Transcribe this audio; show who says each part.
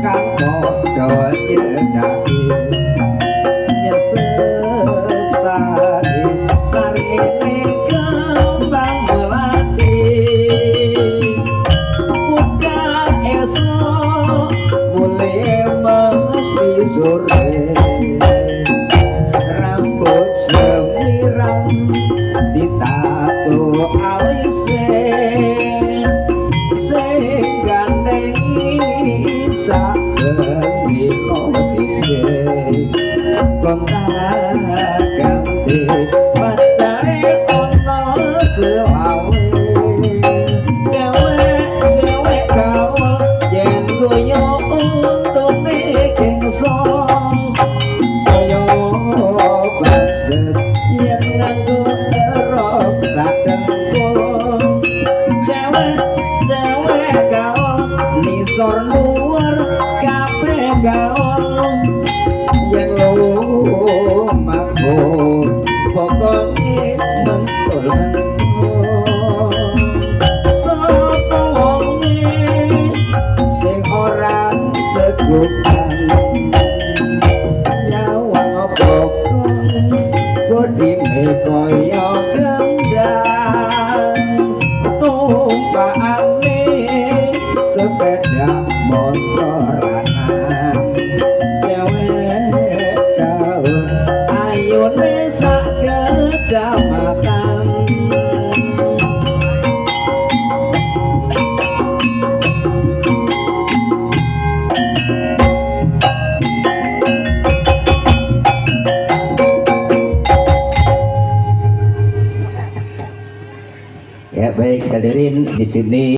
Speaker 1: kang padha nyedaki nyesep sarine kembang melati budal esok mulai mesti sore rambut semirang ditato alise sing gandeng sabengi sije gonta ganti pacare ono selawe cewek gaul yen guyu untune kengso saya bandes yen nganggo rok sadengkung cewek gaul nisor luar kabeh gaul yen lumaku pokoke mentul-mentul sapa wonge sing ora cegukan nyawang bokong bodine kaya gendang tumpakane sepeda motor lanang cewek gaul ayune sak kecamatan ya baik hadirin di sini